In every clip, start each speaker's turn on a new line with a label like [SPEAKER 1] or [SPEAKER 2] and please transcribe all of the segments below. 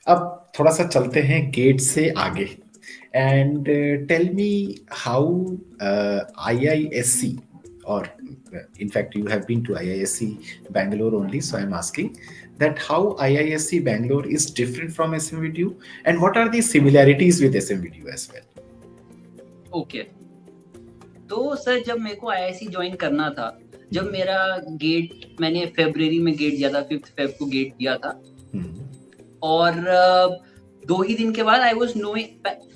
[SPEAKER 1] अब थोड़ा सा चलते हैं गेट से आगे and tell me how IISC or in fact you have been to IISC Bangalore only, so I'm asking that how IISC Bangalore is different from SMVTU and what are the similarities with SMVTU as well.
[SPEAKER 2] Okay, तो sir जब मेरे को IIC join करना था, जब मेरा gate मैंने फरवरी में गेट दिया था, 5 फेब को गेट दिया था, और 2 ही दिन के बाद I was knowing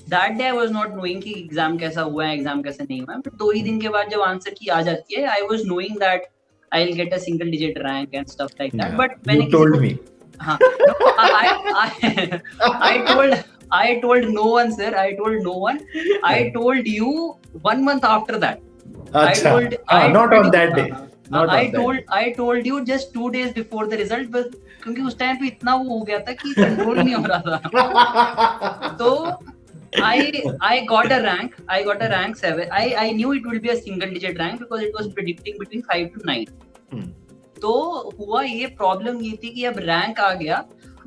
[SPEAKER 2] that day, I was not knowing कि एग्जाम कैसा हुआ है, एग्जाम कैसा नहीं हुआ है, बट 2 ही दिन के बाद जब आंसर की आ जाती है, I was knowing that I will get a single digit rank and stuff like that, but मैंने
[SPEAKER 1] You told me.
[SPEAKER 2] हाँ, no, I told no one, sir. I told no one. I told you 1 month after that.
[SPEAKER 1] Acha. Not on that day. Not on that day.
[SPEAKER 2] I told you just 2 days before the result, but क्योंकि उस time पे इतना वो हो गया था कि control नहीं हो रहा था. तो I got a rank. I got a rank 7. I knew it would be a single digit rank because it was predicting between 5 to 9. तो हुआ ये, प्रॉब्लम ये थी कि अब रैंक आ गया.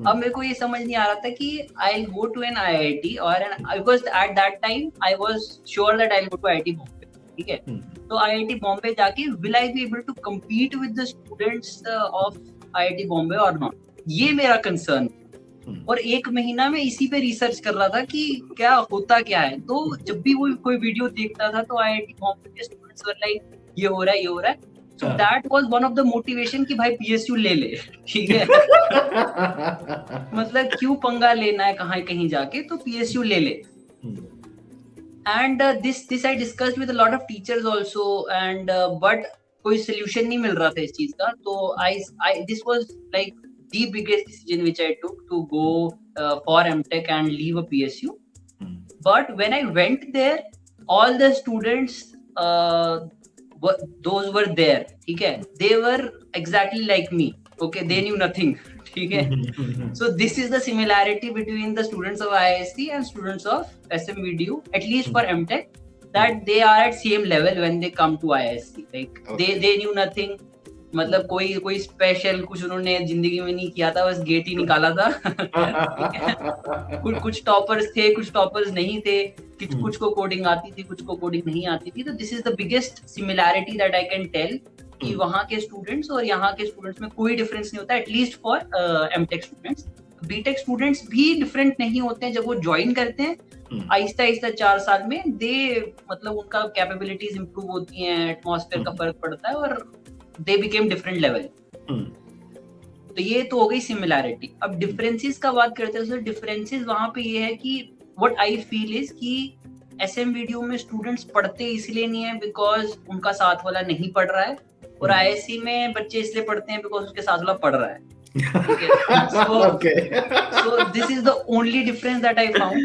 [SPEAKER 2] अब मेरे को ये समझ नहीं आ रहा था कि I go to an IIT और because at that time I was sure that I go to IIT Bombay. ठीक है, तो IIT बॉम्बे जाके will I be able to compete with the students of IIT Bombay और नॉट, ये मेरा कंसर्न. और 1 महीना में इसी पे रिसर्च कर रहा था कि क्या होता क्या है. तो जब भी वो कोई वीडियो देखता था तो IIT बॉम्बे के स्टूडेंट्स वर लाइक ये हो रहा है, ये हो रहा है. So that was one of the motivation कि भाई PSU ले ले. ठीक है. मतलब क्यों पंगा लेना है कहाँ कहीं जाके, तो PSU ले ले. And this I discussed with a lot of teachers also, and but कोई solution नहीं मिल रहा था इस चीज का. तो I this was like the biggest decision which I took to go for MTech and leave a PSU. But when I went there, all the students those were there, ठीक है, they were exactly like me. Okay, they knew nothing. ठीक है. So this is the similarity between the students of IISc and students of SMVDU, at least for MTech, that they are at same level when they come to IISc. Like they knew nothing. मतलब कोई special कुछ उन्होंने जिंदगी में नहीं किया था, बस गेट ही निकाला था. कुछ टॉपर्स थे, कुछ टॉपर्स नहीं थे, कुछ को कोडिंग आती थी, कुछ को कोडिंग नहीं आती थी. तो this is the biggest similarity that I can tell कि वहाँ के स्टूडेंट्स और यहाँ के स्टूडेंट्स में कोई डिफरेंस नहीं होता, at least for MTech students. BTech students भी डिफरेंट नहीं होते हैं. जब वो ज्वाइन करते हैं आहिस्ता आहिस्ता 4 साल में, दे मतलब उनका कैपेबिलिटीज इंप्रूव होती हैं, एटमॉस्फेयर का फर्क पड़ता है और दे बिकेम डिफरेंट लेवल. तो ये तो हो गई सिमिलैरिटी. अब डिफरेंसेस का बात करते हैं. तो डिफरेंसेस वहां पे ये है कि व्हाट आई फील इज कि SMVDU में स्टूडेंट्स पढ़ते इसलिए नहीं है बिकॉज उनका साथ वाला नहीं पढ़ रहा है, और IISc में बच्चे इसलिए पढ़ते हैं बिकॉज उसके साथ वाला पढ़ रहा है. So this is the only difference that I found,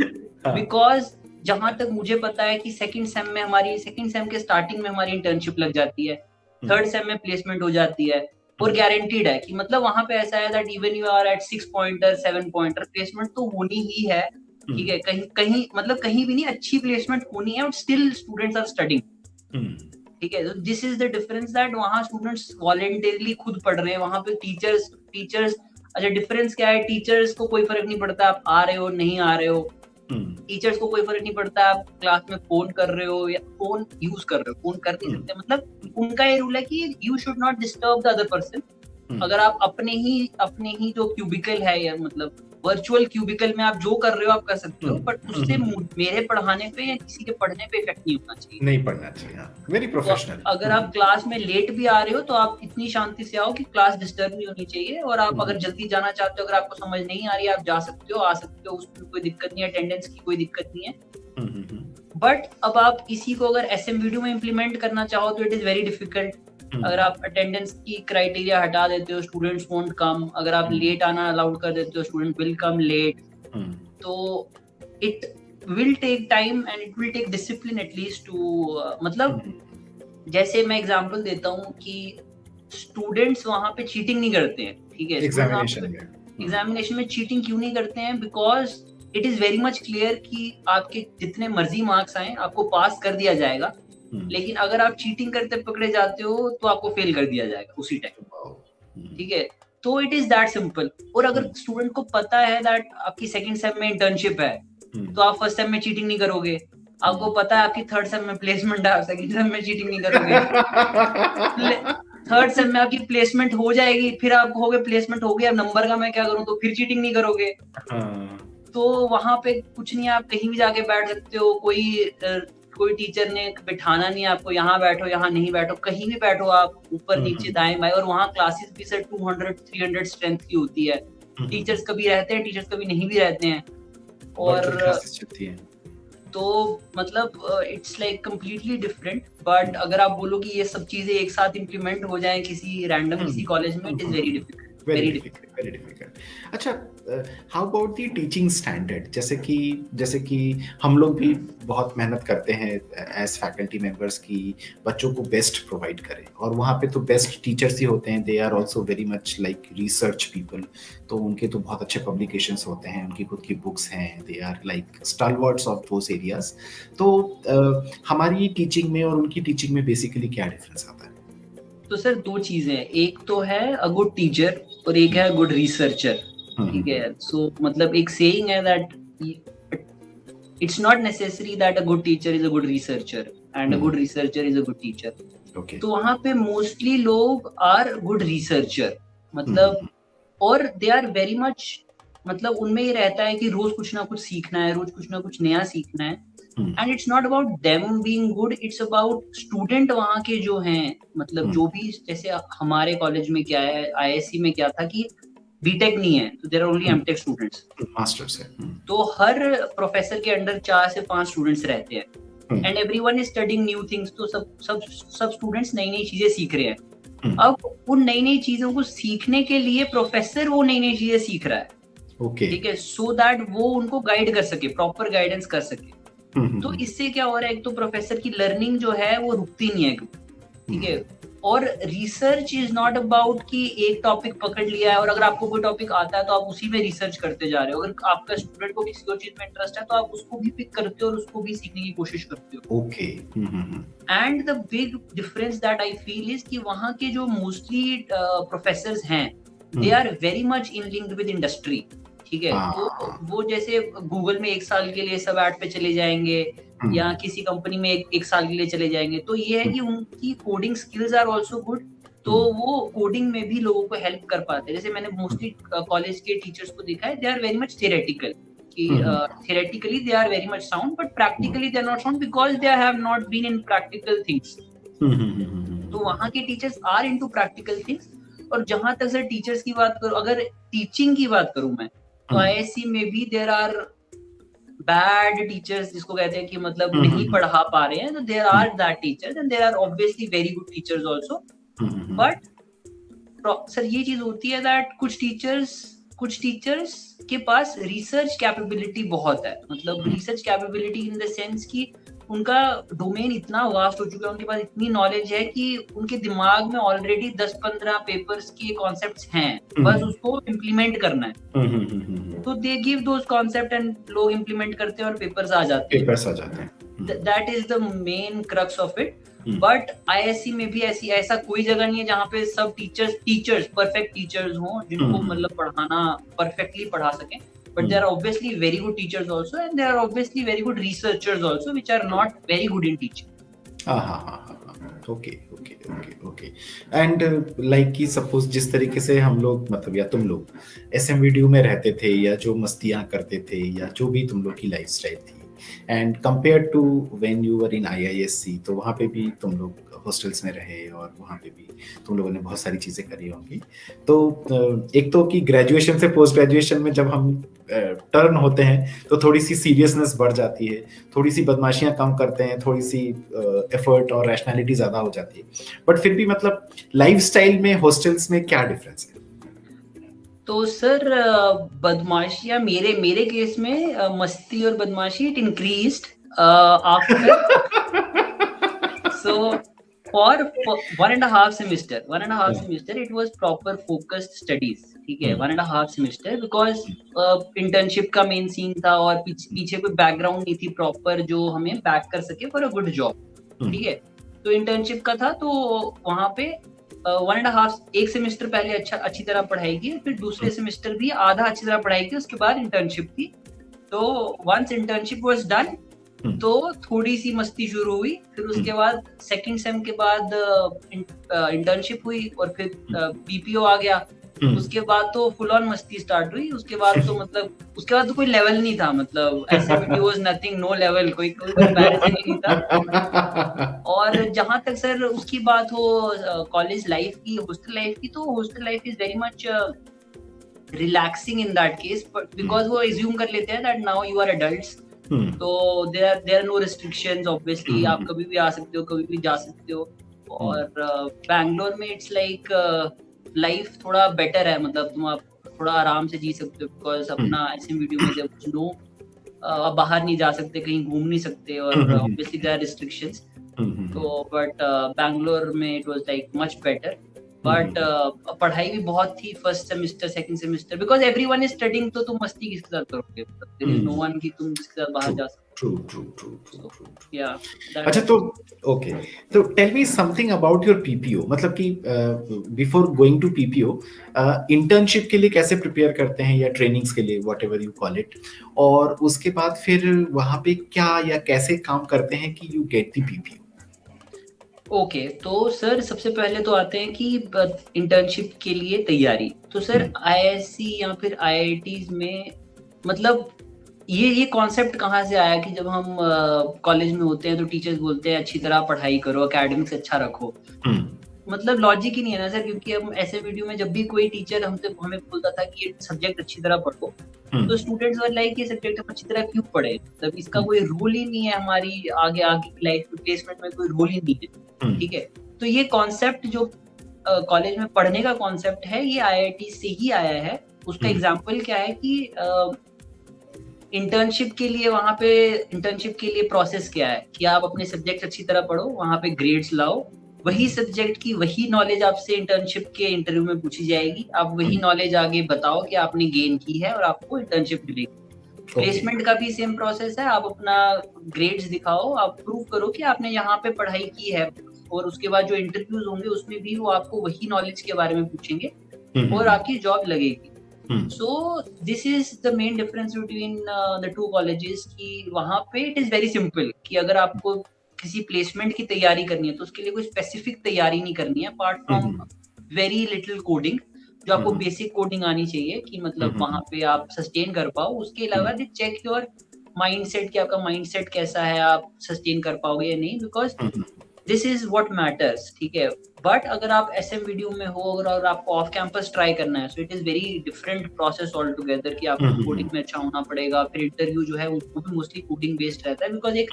[SPEAKER 2] because जहां तक मुझे पता है कि सेकंड सेम के स्टार्टिंग में हमारी इंटर्नशिप लग जाती है, थर्ड सेम में प्लेसमेंट हो जाती है, और गारंटीड है कि मतलब वहां पे ऐसा है that even you are at 6 pointer 7 pointer, placement तो होनी ही है. ठीक है, कहीं मतलब कहीं भी नहीं, अच्छी प्लेसमेंट होनी है, और स्टिल स्टूडेंट्स आर स्टडिंग. ठीक है, this is the difference that वहाँ स्टूडेंट्स वॉलंटरली खुद पढ़ रहे हैं. वहां पे टीचर्स अच्छा, डिफरेंस क्या है, टीचर्स को कोई फर्क नहीं पड़ता आप आ रहे हो नहीं आ रहे हो. टीचर्स को कोई फर्क नहीं पड़ता आप क्लास में फोन कर रहे हो या फोन यूज कर रहे हो, फोन कर नहीं सकते. मतलब उनका ये रूल है कि you should not disturb the other person. अगर आप अपने ही जो क्यूबिकल है या मतलब वर्चुअल क्यूबिकल में आप जो कर रहे हो आप कर सकते हो, बट उससे मेरे पढ़ाने पे या किसी के पढ़ने पे इफेक्ट नहीं होना चाहिए.
[SPEAKER 1] नहीं पढ़ना चाहिए. Very professional.
[SPEAKER 2] अगर आप क्लास में लेट भी आ रहे हो तो आप इतनी शांति से आओ कि क्लास डिस्टर्ब नहीं होनी चाहिए. और आप अगर जल्दी जाना चाहते हो, अगर आपको समझ नहीं आ रही है, आप जा सकते हो, आ सकते हो, उसमें कोई दिक्कत नहीं है, अटेंडेंस की कोई दिक्कत नहीं है. बट अब आप इसी को अगर SMVDU में इम्प्लीमेंट करना चाहो तो इट इज वेरी डिफिकल्ट. अगर आप अटेंडेंस की क्राइटेरिया हटा देते हो, स्टूडेंट्स वोंट कम. अगर आप लेट आना अलाउड कर देते हो, स्टूडेंट विल कम लेट. तो it will take time and it will take discipline at least to मतलब जैसे मैं एग्जांपल देता हूँ कि स्टूडेंट्स वहां पे चीटिंग नहीं करते हैं. ठीक है, एग्जामिनेशन में चीटिंग क्यों नहीं करते हैं? Because it is very much clear कि आपके जितने मर्जी मार्क्स आए आपको पास कर दिया जाएगा. लेकिन अगर आप चीटिंग करते पकड़े जाते हो तो आपको फेल कर दिया जाएगा उसी टाइम. ठीक है, तो इट इज दैट सिंपल। और अगर स्टूडेंट को पता है दैट आपकी सेकंड सेम में इंटर्नशिप है, तो आप फर्स्ट सेम में चीटिंग नहीं करोगे। आपको पता है आपकी थर्ड सेम में प्लेसमेंट है, आप सेकंड सेम में चीटिंग नहीं करोगे। थर्ड सेम में आपकी प्लेसमेंट हो जाएगी, फिर आप कहोगे प्लेसमेंट हो गया, अब नंबर का मैं क्या करूं, तो फिर चीटिंग नहीं करोगे। तो वहां पे कुछ नहीं, आप कहीं भी जाके बैठ सकते हो, कोई टीचर ने बिठाना नहीं है आपको, यहाँ बैठो यहाँ नहीं बैठो, कहीं भी बैठो आप, ऊपर नीचे दाएं बाएं। और वहाँ क्लासेस भी सर 200-300 स्ट्रेंथ की होती है। टीचर्स कभी रहते हैं, टीचर्स कभी नहीं भी रहते हैं। और तो मतलब it's like completely different. But अगर आप बोलो कि ये सब चीजें एक साथ इम्प्लीमेंट हो जाएं किसी रैंडम किसी कॉलेज में, it is very difficult, very difficult.
[SPEAKER 1] अच्छा, how about the teaching standard? जैसे कि हम लोग भी बहुत मेहनत करते हैं एज फैकल्टी मेंबर्स की बच्चों को बेस्ट प्रोवाइड करें, और वहाँ पे तो बेस्ट टीचर्स ही होते हैं। They are also very much like research people, तो उनके तो बहुत अच्छे पब्लिकेशंस होते हैं, उनकी खुद की बुक्स हैं, they are like stalwarts of those areas. तो हमारी टीचिंग में और उनकी टीचिंग में बेसिकली क्या डिफरेंस आता है?
[SPEAKER 2] तो सर दो चीजें, एक तो है अ गुड टीचर और एक है गुड रिसर्चर। ठीक है, सो मतलब एक सेइंग है that it's not necessary that a good teacher is a good researcher and a good researcher is a good teacher. तो वहां पे मोस्टली लोग आर गुड रिसर्चर, मतलब और दे आर वेरी मच, मतलब उनमें ये रहता है कि रोज कुछ ना कुछ सीखना है, रोज कुछ ना कुछ नया सीखना है। And it's not about them being good, it's about student वहाँ के जो हैं, मतलब जो भी, जैसे हमारे कॉलेज में क्या है, आईएससी में क्या था कि बीटेक नहीं है, तो there are only MTech students,
[SPEAKER 1] masters है।
[SPEAKER 2] तो हर प्रोफेसर के अंडर 4 से 5 स्टूडेंट्स रहते हैं and everyone is studying new things. तो सब स्टूडेंट्स नई नई चीजें सीख रहे हैं। अब उन नई नई चीजों को सीखने के लिए प्रोफेसर वो नई नई चीजें सीख रहा है, ठीक है, सो दैट वो उनको गाइड कर सके, प्रॉपर गाइडेंस कर सके। तो इससे क्या हो रहा है, एक तो प्रोफेसर की लर्निंग जो है वो रुकती नहीं है, ठीक है। और रिसर्च इज नॉट अबाउट कि एक टॉपिक पकड़ लिया है और अगर आपको कोई टॉपिक आता है तो आप उसी में रिसर्च करते जा रहे हो। अगर आपका स्टूडेंट को किसी और चीज में इंटरेस्ट है तो आप उसको भी पिक करते हो और उसको भी सीखने की कोशिश करते हो।
[SPEAKER 1] Okay.
[SPEAKER 2] And the big difference that I feel is कि वहाँ के जो मोस्टली प्रोफेसर्स हैं, they are very much in linked with industry, ठीक है। तो वो जैसे गूगल में 1 साल के लिए सब ऐड पे चले जाएंगे या किसी कंपनी में एक साल के लिए चले जाएंगे। तो ये है कि उनकी coding skills are also good, तो वो कोडिंग में भी लोगों को हेल्प कर पाते हैं। जैसे मैंने मोस्टली कॉलेज के टीचर्स को देखा है, they are very much theoretical, कि theoretically they are very much sound but practically they are not sound because they have not been in practical things. तो वहाँ के teachers are into practical things. और जहां तक सर टीचर्स की बात करूं, अगर टीचिंग की बात करूं मैं, तो आईएससी में भी देयर आर बैड टीचर्स, जिसको कहते हैं कि मतलब नहीं पढ़ा पा रहे हैं, तो there are that teachers and there are obviously very good teachers also. But sir ये चीज होती है दैट कुछ टीचर्स के पास रिसर्च कैपेबिलिटी बहुत है, मतलब research capability in the sense कि उनका डोमेन इतना वास्ट हो चुका है, उनके पास इतनी नॉलेज है कि उनके दिमाग में ऑलरेडी 10-15 पेपर्स के कॉन्सेप्ट्स हैं, बस उसको इम्प्लीमेंट करना है। तो they give those concept and लोग इम्प्लीमेंट करते हैं और पेपर्स आ जाते हैं। That is the main crux of it. But ISC में भी ऐसा कोई जगह नहीं है जहाँ पे सब टीचर्स परफेक्ट टीचर्स हों, जिनको मतलब पढ़ाना परफेक्टली पढ़ा सकें। But there are obviously very good teachers also, and there are obviously very good researchers also, which are not very good in teaching.
[SPEAKER 1] Okay. And like कि suppose जिस तरीके से हम लोग, मतलब या तुम लोग SMVDU में रहते थे, या जो मस्तियाँ करते थे, या जो भी तुम लोग की लाइफस्टाइल थी, and compared to when you were in IISc, तो वहाँ पे भी तुम लोग हॉस्टल्स में रहे और वहाँ पे भी तुम लोगों ने बहुत सारी चीज़ें करी होंगी। तो एक तो कि ग्रेजुएशन से पोस्ट ग्रेजुएशन में जब हम टर्न होते हैं तो थोड़ी सी सीरियसनेस बढ़ जाती है, थोड़ी सी बदमाशियाँ कम करते हैं, थोड़ी सी एफर्ट और रैशनैलिटी ज़्यादा हो जाती है। बट फिर भी मतलब लाइफस्टाइल में हॉस्टल्स में क्या डिफरेंस है?
[SPEAKER 2] तो सर बदमाशियाँ मेरे केस में मस्ती और बदमाशी it increased after so for 1.5 semester it was proper focused studies, ठीक है, 1.5 semester, because internship का मेन सीन था और पीछे कोई बैकग्राउंड नहीं थी प्रॉपर जो हमें बैक कर सके फॉर अ गुड जॉब, ठीक है। तो इंटर्नशिप का था, तो वहाँ पे 1.5 एक सेमेस्टर पहले अच्छी तरह पढ़ाई की, फिर दूसरे सेमेस्टर भी आधा अच्छी तरह पढ़ाई की, उसके बाद इंटर्नशिप की। तो वंस इंटर्नशिप वाज डन, तो थोड़ी सी मस्ती शुरू हुई। फिर उसके बाद सेकंड सेम के बाद इंटर्नशिप हुई और फिर बीपीओ आ गया। उसके बाद तो फुल ऑन मस्ती स्टार्ट हुई। उसके बाद तो मतलब उसके बाद तो कोई लेवल नहीं था, मतलब SMBT was nothing, no level, कोई कंपैरिजन ही नहीं था। और जहां तक सर उसकी बात हो कॉलेज लाइफ की, हॉस्टल लाइफ की, तो hostel life is very much relaxing in that case, but because वो एज्यूम कर लेते हैं that now you are adults, तो there are no restrictions obviously, आप कभी भी आ सकते हो, कभी भी जा सकते हो। और बैंगलोर में इट्स लाइक लाइफ थोड़ा बेटर है, मतलब तुम आप थोड़ा आराम से जी सकते हो, बिकॉज अपना एसएमबीटी में जब नो आप बाहर नहीं जा सकते, कहीं घूम नहीं सकते, और ऑब्वियसली देयर आर रिस्ट्रिक्शंस। तो बट बैंगलोर में it was like much better. But पढ़ाई भी बहुत थी first semester second semester, because everyone is studying, तो तुम मस्ती किसके साथ करोगे, देयर इज नो वन कि तुम जिसके साथ बाहर जा सकते।
[SPEAKER 1] ट्रू।
[SPEAKER 2] या
[SPEAKER 1] अच्छा, तो ओके, तो tell me something about your PPO, मतलब कि before going to PPO internship के लिए कैसे प्रिपेयर करते हैं, या ट्रेनिंग्स के लिए, what ever you call it, और उसके बाद फिर वहां पे क्या या कैसे काम करते हैं कि you get the PPO.
[SPEAKER 2] Okay, तो सर सबसे पहले तो आते हैं कि इंटर्नशिप के लिए तैयारी। तो सर आईआईएससी या फिर आईआईटीज में मतलब ये कॉन्सेप्ट कहाँ से आया कि जब हम कॉलेज में होते हैं तो टीचर्स बोलते हैं अच्छी तरह पढ़ाई करो, एकेडमिक्स अच्छा रखो। मतलब लॉजिक ही नहीं है ना सर, क्योंकि हम ऐसे वीडियो में जब भी कोई टीचर हमें बोलता था कि ये सब्जेक्ट अच्छी तरह पढ़ो, तो स्टूडेंट्स वर लाइक ये सब्जेक्ट हम अच्छी तरह क्यों पढ़े, मतलब इसका कोई रोल ही नहीं है हमारी आगे की लाइफ में, प्लेसमेंट में कोई रोल ही नहीं है। ठीक है, तो ये कॉन्सेप्ट जो कॉलेज में पढ़ने का कॉन्सेप्ट है, ये आईआईटी से ही आया है। उसका एग्जाम्पल क्या है कि इंटर्नशिप के लिए वहां पे इंटर्नशिप के लिए प्रोसेस क्या है कि आप अपने सब्जेक्ट अच्छी तरह पढ़ो, वहां पे ग्रेड्स लाओ, वही सब्जेक्ट की वही नॉलेज आपसे इंटर्नशिप के इंटरव्यू में पूछी जाएगी, आप वही नॉलेज आगे बताओ कि आपने गेन की है और आपको इंटर्नशिप मिलेगी। प्लेसमेंट का भी सेम प्रोसेस है, आप अपना ग्रेड्स दिखाओ, आप प्रूव करो कि आपने यहाँ पे पढ़ाई की है, और उसके बाद जो इंटरव्यूज होंगे उसमें भी वो आपको वही नॉलेज के बारे में पूछेंगे और आपकी जॉब लगेगी। So this is the main difference between the two colleges कि वहाँ पे it is very simple कि अगर आपको किसी प्लेसमेंट की तैयारी करनी है तो उसके लिए कोई स्पेसिफिक तैयारी नहीं करनी है, apart from very little coding, जो आपको बेसिक कोडिंग आनी चाहिए कि मतलब वहाँ पे आप सस्टेन कर पाओ। उसके अलावा दे चेक योर माइंडसेट कि आपका माइंडसेट कैसा है, आप सस्टेन कर पाओगे या नहीं, because this is what matters. ठीक है, बट अगर आप एसएम वीडियो में हो और आपको ऑफ कैंपस ट्राई करना है, so it is very different process all together कि आपको कोडिंग में अच्छा होना पड़ेगा। फिर इंटरव्यू जो है वो भी मोस्टली कोडिंग बेस्ड रहता है, बिकॉज एक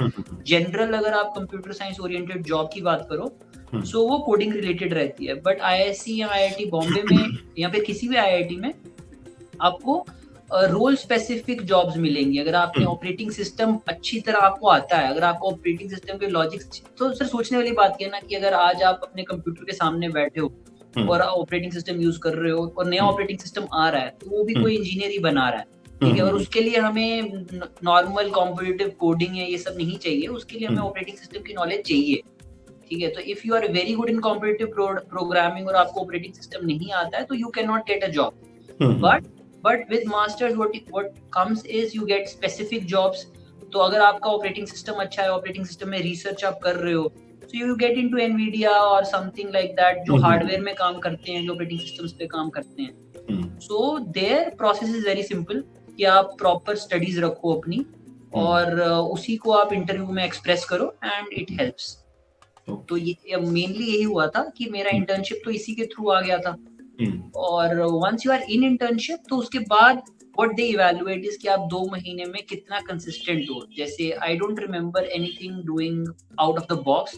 [SPEAKER 2] जनरल अगर आप कंप्यूटर साइंस ओरिएंटेड जॉब की बात करो सो वो कोडिंग रिलेटेड रहती है। बट आईआईएससी या आईआईटी बॉम्बे में या फिर किसी भी आईआईटी में आपको रोल स्पेसिफिक जॉब्स मिलेंगी। अगर आपने ऑपरेटिंग सिस्टम अच्छी तरह आपको आता है, अगर आपको ऑपरेटिंग सिस्टम के लॉजिक्स, तो सर सोचने वाली बात ये है ना कि अगर आज आप अपने कंप्यूटर के सामने बैठे हो और ऑपरेटिंग सिस्टम यूज कर रहे हो और नया ऑपरेटिंग सिस्टम आ रहा है, तो वो भी कोई इंजीनियर ही बना रहा है। ठीक है, और उसके लिए हमें नॉर्मल कॉम्पिटिटिव कोडिंग है ये सब नहीं चाहिए, उसके लिए हमें ऑपरेटिंग सिस्टम की नॉलेज चाहिए। ठीक है, तो if you are very good in competitive programming और आपको ऑपरेटिंग सिस्टम नहीं आता है तो you can not get a job. But with masters what comes is you get specific jobs। तो अगर आपका ऑपरेटिंग सिस्टम अच्छा है, ऑपरेटिंग सिस्टम में रिसर्च आप कर रहे हो, so you get into Nvidia or something like that जो हार्डवेयर में काम करते हैं, जो ऑपरेटिंग सिस्टम्स पे काम करते हैं। So their process is very simple कि आप प्रॉपर स्टडीज रखो अपनी और उसी को आप इंटरव्यू में एक्सप्रेस करो एंड इट हेल्प्स। तो ये मेनली यही हुआ था कि मेरा इंटर्नशिप तो इसी के थ्रू आ गया था। और once you are in internship तो उसके बाद व्हाट दे इवैल्यूएट इज कि आप 2 महीने में कितना कंसिस्टेंट हो। जैसे I don't remember anything doing out of the box,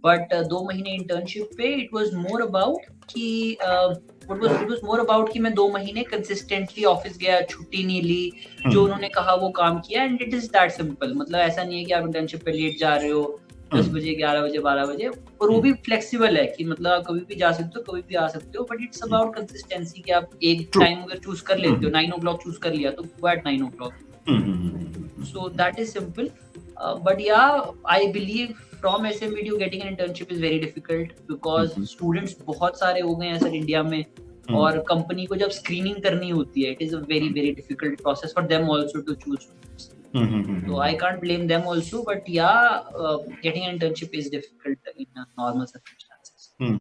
[SPEAKER 2] but 2 महीने इंटर्नशिप पे इट वाज मोर अबाउट कि इट वाज मोर अबाउट कि मैं 2 महीने कंसिस्टेंटली ऑफिस गया, छुट्टी नहीं ली, जो उन्होंने कहा वो काम किया, and it is that simple. मतलब ऐसा नहीं है कि आप इंटर्नशिप पे लेट जा रहे हो 10 बजे 11 बजे 12 बजे, और वो भी फ्लेक्सिबल है कि मतलब आप कभी भी जा सकते हो, कभी भी आ सकते हो, बट इट्स अबाउट कंसिस्टेंसी कि आप एक टाइम अगर चूज कर लेते हो, 9 o'clock चूज कर लिया तो go at 9 o'clock। So that is simple. But yeah, I believe from SMBTU getting an internship is very difficult because students बहुत सारे हो गए हैं सर इंडिया में, और कंपनी को जब स्क्रीनिंग करनी होती है, it is a very very difficult process for them also to choose. So I can't blame them also, but yeah, getting an internship is difficult in a normal circumstance.